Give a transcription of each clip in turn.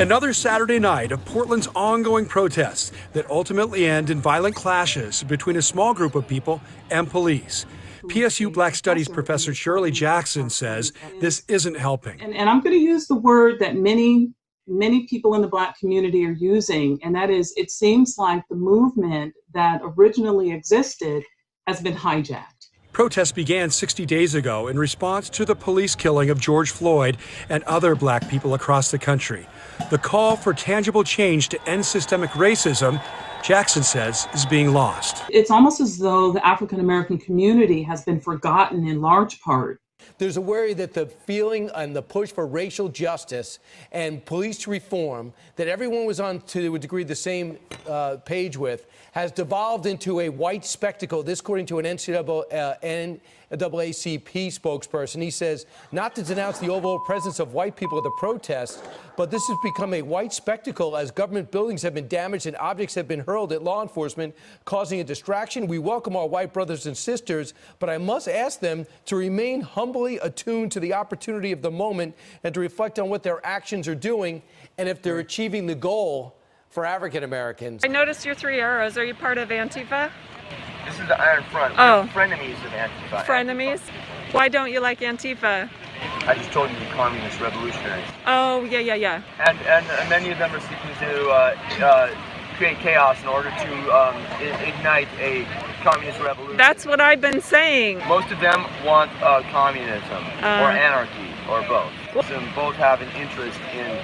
Another Saturday night of Portland's ongoing protests that ultimately end in violent clashes between a small group of people and police. PSU Black Studies professor Shirley Jackson says this isn't helping. And I'm going to use the word that many people in the Black community are using, and that is, it seems like the movement that originally existed has been hijacked. Protests began 60 days ago in response to the police killing of George Floyd and other Black people across the country. The call for tangible change to end systemic racism, Jackson says, is being lost. It's almost as though the African American community has been forgotten in large part. There's a worry that the feeling and the push for racial justice and police reform that everyone was on, to a degree, the same page with, has devolved into a white spectacle. This, according to an NAACP spokesperson. He says not to denounce the overall presence of white people at the protest, but this has become a white spectacle as government buildings have been damaged and objects have been hurled at law enforcement, causing a distraction. We welcome our white brothers and sisters, but I must ask them to remain humbly attuned to the opportunity of the moment and to reflect on what their actions are doing and if they're achieving the goal for African Americans. I noticed your 3 arrows. Are you part of Antifa? This is the Iron Front. Oh. We're frenemies of Antifa. Frenemies? Why don't you like Antifa? I just told you the communist revolutionaries. Oh, yeah. And many of them are seeking to create chaos in order to ignite a communist revolution. That's what I've been saying. Most of them want communism or anarchy or both. Both have an interest in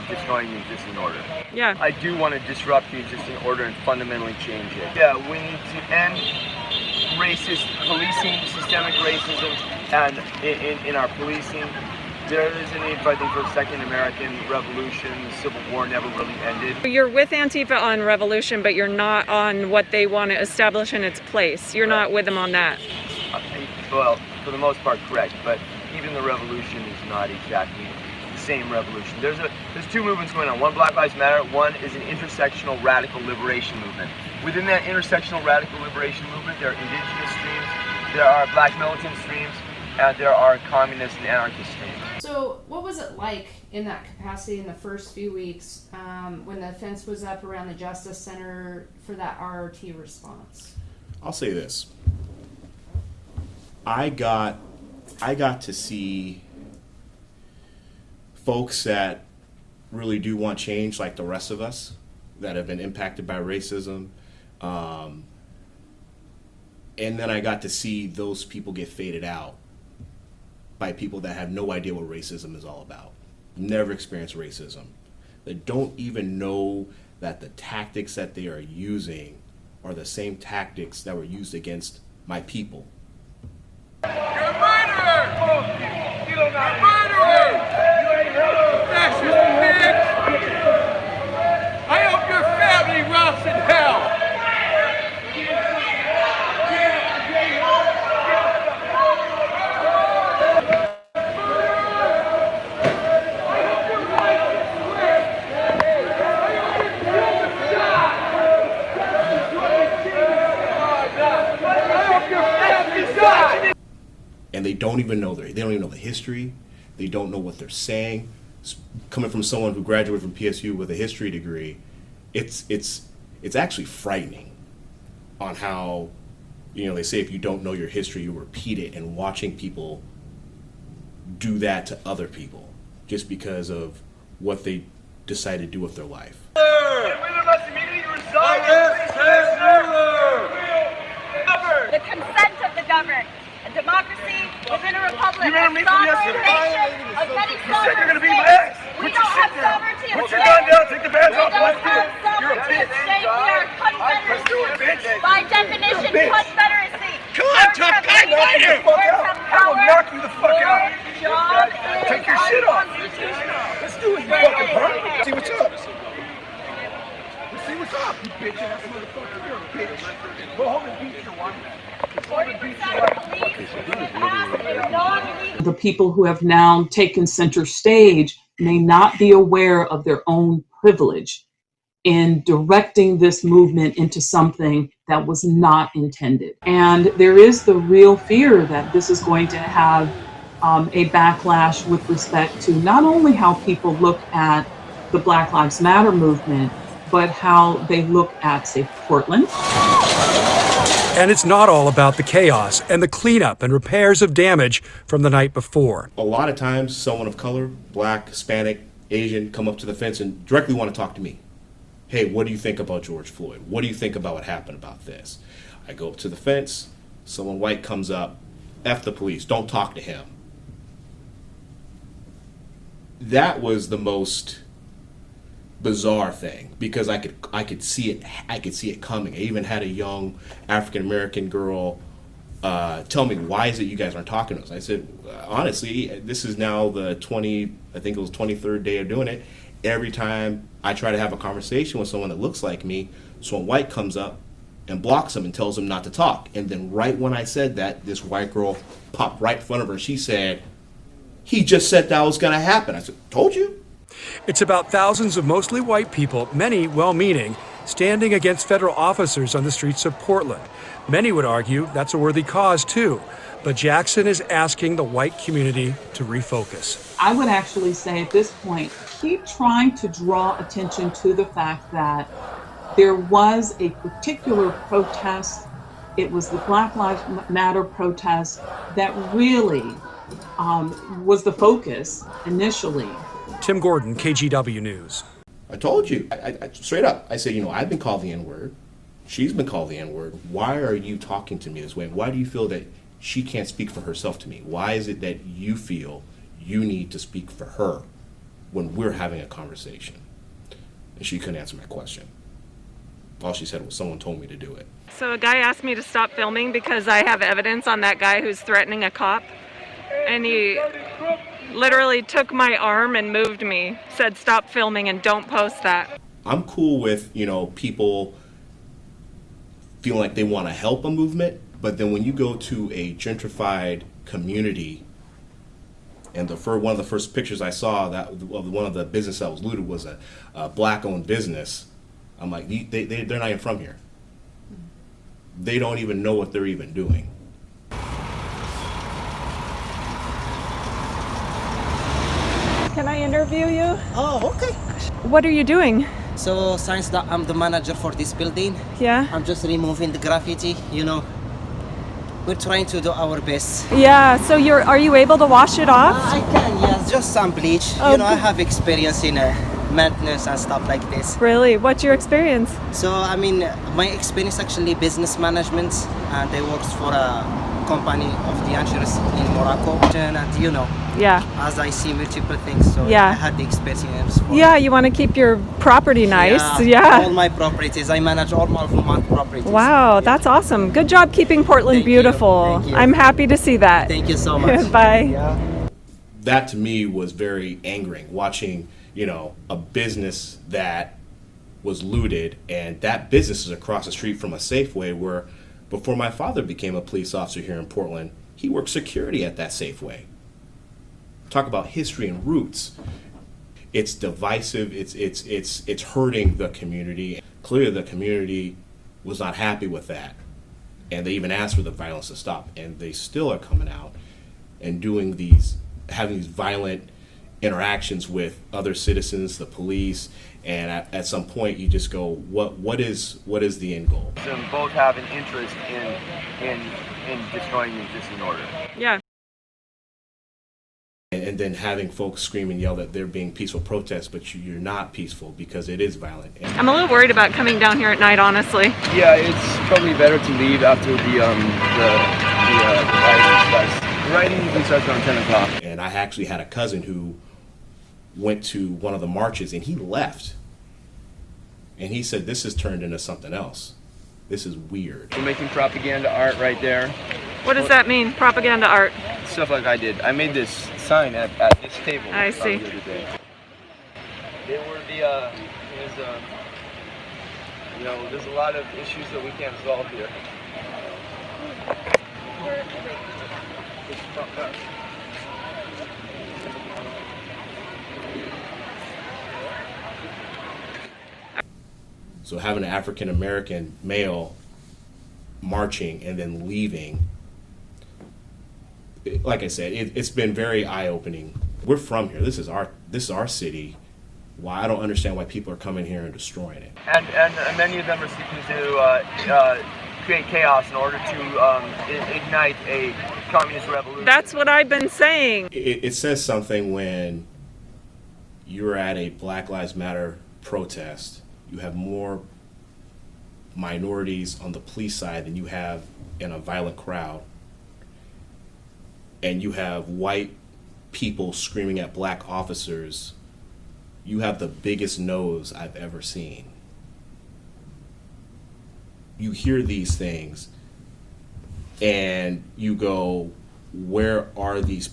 destroying the existing order. Yeah. I do want to disrupt the existing order and fundamentally change it. Yeah, we need to end racist policing, systemic racism, and in our policing. There is a need, I think, for a second American Revolution. The Civil War never really ended. You're with Antifa on revolution, but you're not on what they want to establish in its place. You're not with them on that. Well, for the most part, correct. But even the revolution is not exactly the same revolution. There's two movements going on. One, Black Lives Matter. One is an intersectional radical liberation movement. Within that intersectional radical liberation movement, there are indigenous streams, there are Black militant streams, and there are communist and anarchist streams. So what was it like in that capacity in the first few weeks when the fence was up around the Justice Center for that RRT response? I'll say this. I got to see folks that really do want change, like the rest of us, that have been impacted by racism. And then I got to see those people get faded out by people that have no idea what racism is all about, never experienced racism, that don't even know that the tactics that they are using are the same tactics that were used against my people. You're a murderer! You're a murderer! You ain't fascist bitch! I hope your family rots in hell! And they don't even know they don't even know the history. They don't know what they're saying. Coming from someone who graduated from PSU with a history degree, it's actually frightening on how, they say if you don't know your history, you repeat it, and watching people do that to other people just because of what they decide to do with their life. The consent of the governed. A democracy within a republic. You remember me from yesterday? Of many You said you're going to be states. my ex. We Put your don't shit have down. sovereignty of Put your state. gun down. Take the badge We off. don't Let's do have it. You're a sovereignty of bitch. state. We are Let's do it, bitch. confederacy. By definition, You're a bitch. confederacy. Come on, tough guy. Knock you the fuck out. I will knock you the fuck out. Take your shit off. Let's do it, you fucking punk. See what's up. Let's see what's up, you bitch ass motherfucker. You're a bitch. Go home and beat your wife. The people who have now taken center stage may not be aware of their own privilege in directing this movement into something that was not intended. And there is the real fear that this is going to have a backlash with respect to not only how people look at the Black Lives Matter movement, but how they look at, say, Portland. And it's not all about the chaos and the cleanup and repairs of damage from the night before. A lot of times, someone of color, black, Hispanic, Asian, come up to the fence and directly want to talk to me. Hey, what do you think about George Floyd? What do you think about what happened about this? I go up to the fence, someone white comes up, F the police, don't talk to him. That was the most bizarre thing, because I could see it coming. I even had a young African American girl tell me, why is it you guys aren't talking to us? I said, honestly, this is now the 23rd day of doing it. Every time I try to have a conversation with someone that looks like me, someone white comes up and blocks them and tells them not to talk. And then right when I said that, this white girl popped right in front of her. She said, he just said that was going to happen. I said, told you. It's about thousands of mostly white people, many well-meaning, standing against federal officers on the streets of Portland. Many would argue that's a worthy cause, too. But Jackson is asking the white community to refocus. I would actually say at this point, keep trying to draw attention to the fact that there was a particular protest. It was the Black Lives Matter protest that really was the focus initially. Tim Gordon, KGW News. I told you, I straight up, I said, I've been called the N-word. She's been called the N-word. Why are you talking to me this way? Why do you feel that she can't speak for herself to me? Why is it that you feel you need to speak for her when we're having a conversation? And she couldn't answer my question. All she said was, someone told me to do it. So a guy asked me to stop filming because I have evidence on that guy who's threatening a cop. And he literally took my arm and moved me, said stop filming and don't post that. I'm cool with, people feeling like they want to help a movement, but then when you go to a gentrified community, and one of the first pictures I saw of one of the business that was looted was a black-owned business, I'm like, they're not even from here. They don't even know what they're even doing. Can I interview you? Oh, okay. What are you doing? So since that I'm the manager for this building, Yeah? I'm just removing the graffiti, We're trying to do our best. Yeah, so are you able to wash it off? I can, yes, just some bleach. Oh, I have experience in maintenance and stuff like this. Really? What's your experience? So, my experience actually business management, and I worked for a company of the insurance in Morocco, and Yeah. as I see multiple things, so Yeah. I had the experience. Yeah, you want to keep your property nice. Yeah. All my properties, I manage all my properties. Wow, that's awesome. Good job keeping Portland Thank you. beautiful. Thank you. I'm happy to see that. Thank you so much. Bye. That to me was very angering, watching, a business that was looted, and that business is across the street from a Safeway where, before my father became a police officer here in Portland, he worked security at that Safeway. Talk about history and roots. It's divisive, it's hurting the community. Clearly the community was not happy with that, and they even asked for the violence to stop, and they still are coming out and having these violent interactions with other citizens, the police, and at some point you just go, what is the end goal? Them both have an interest in destroying the existing order. Yeah. And then having folks scream and yell that they're being peaceful protests, but you're not peaceful because it is violent. I'm a little worried about coming down here at night, honestly. Yeah, it's probably better to leave after the rioting starts. The rioting usually starts around 10 o'clock. And I actually had a cousin who went to one of the marches and he left. And he said, this has turned into something else. This is weird. We're making propaganda art right there. What does that mean, propaganda art? Stuff like I did. I made this sign at this table. I see. The other day. They were there's a lot of issues that we can't solve here. It's fucked up. So having an African American male marching and then leaving, like I said, it's been very eye-opening. We're from here. This is our city. Why I don't understand why people are coming here and destroying it. And many of them are seeking to create chaos in order to ignite a communist revolution. That's what I've been saying. It says something when you're at a Black Lives Matter protest. You have more minorities on the police side than you have in a violent crowd. And you have white people screaming at black officers. You have the biggest nose I've ever seen. You hear these things and you go, where are these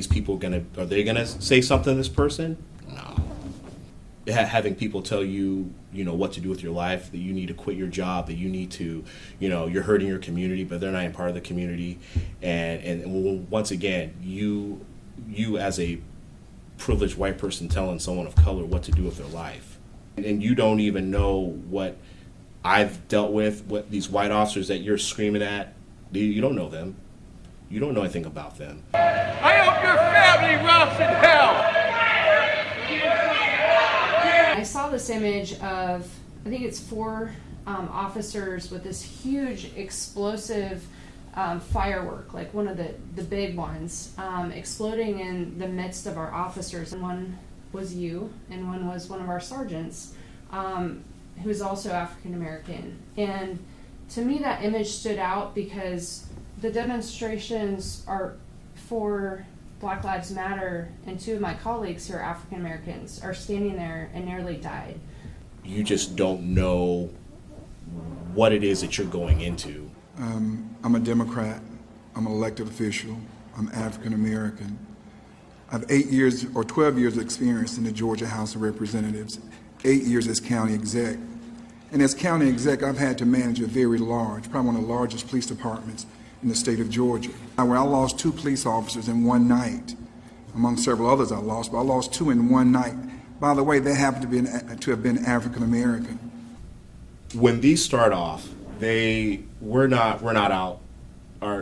people are they gonna say something to this person? No. Having people tell you, what to do with your life, that you need to quit your job, that you need to, you're hurting your community, but they're not even part of the community. And once again, you as a privileged white person telling someone of color what to do with their life. And you don't even know what I've dealt with, what these white officers that you're screaming at, you don't know them. You don't know anything about them. I hope your family rots in hell. I saw this image of, I think it's 4 officers with this huge explosive firework, like one of the big ones, exploding in the midst of our officers. And one was you, and one was one of our sergeants, who's also African American. And to me, that image stood out because the demonstrations are for Black Lives Matter, and 2 of my colleagues who are African Americans are standing there and nearly died. You just don't know what it is that you're going into. I'm a Democrat. I'm an elected official. I'm African American. I have 8 years or 12 years of experience in the Georgia House of Representatives, 8 years as county exec. And as county exec, I've had to manage a very large, probably one of the largest police departments in the state of Georgia, where I lost 2 police officers in one night, among several others I lost, but I lost 2 in one night. By the way, they happened to have been African American. When these start off, we're not out.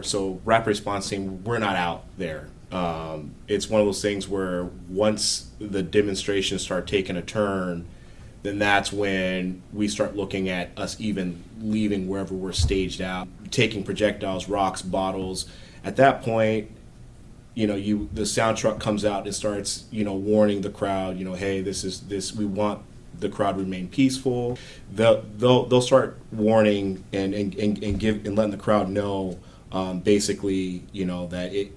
So rapid response team, we're not out there. It's one of those things where once the demonstrations start taking a turn, then that's when we start looking at us even leaving wherever we're staged out, taking projectiles, rocks, bottles. At that point, the sound truck comes out and starts, warning the crowd, hey, this, we want the crowd to remain peaceful. They'll start warning and letting the crowd know, basically, that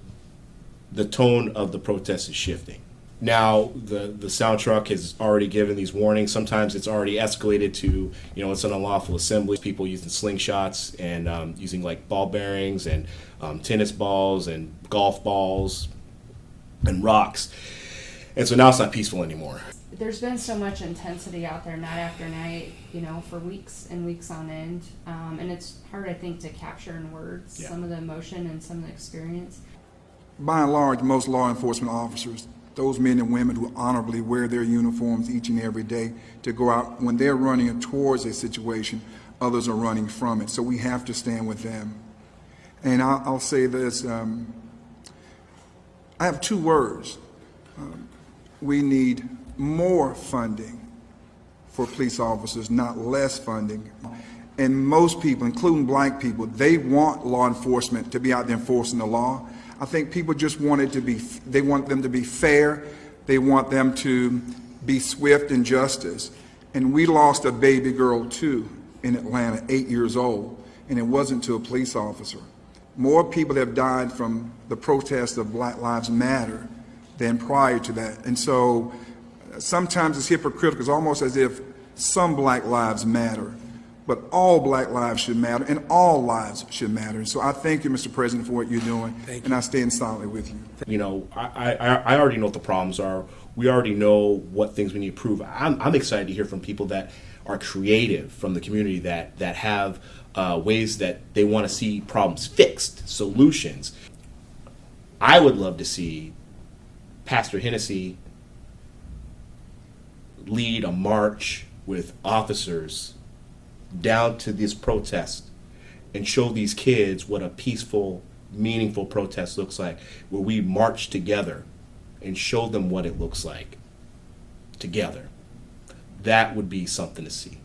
the tone of the protest is shifting. Now the sound truck has already given these warnings. Sometimes it's already escalated to, it's an unlawful assembly. People using slingshots and using like ball bearings and tennis balls and golf balls and rocks. And so now it's not peaceful anymore. There's been so much intensity out there night after night, for weeks and weeks on end. And it's hard, I think, to capture in words some of the emotion and some of the experience. By and large, most law enforcement officers, those men and women who honorably wear their uniforms each and every day to go out, when they're running towards a situation, others are running from it. So we have to stand with them. And I'll say this, I have 2 words. We need more funding for police officers, not less funding. And most people, including black people, they want law enforcement to be out there enforcing the law. I think people just want it to be, they want them to be fair. They want them to be swift in justice. And we lost a baby girl too in Atlanta, 8 years old, and it wasn't to a police officer. More people have died from the protest of Black Lives Matter than prior to that. And so sometimes it's hypocritical. It's almost as if some black lives matter, but all black lives should matter, and all lives should matter. And so I thank you, Mr. President, for what you're doing, and I stand silently with you. I already know what the problems are. We already know what things we need to improve. I'm excited to hear from people that are creative from the community, that have ways that they want to see problems fixed, solutions. I would love to see Pastor Hennessy lead a march with officers down to this protest and show these kids what a peaceful meaningful protest looks like, where we march together and show them what it looks like together. That would be something to see.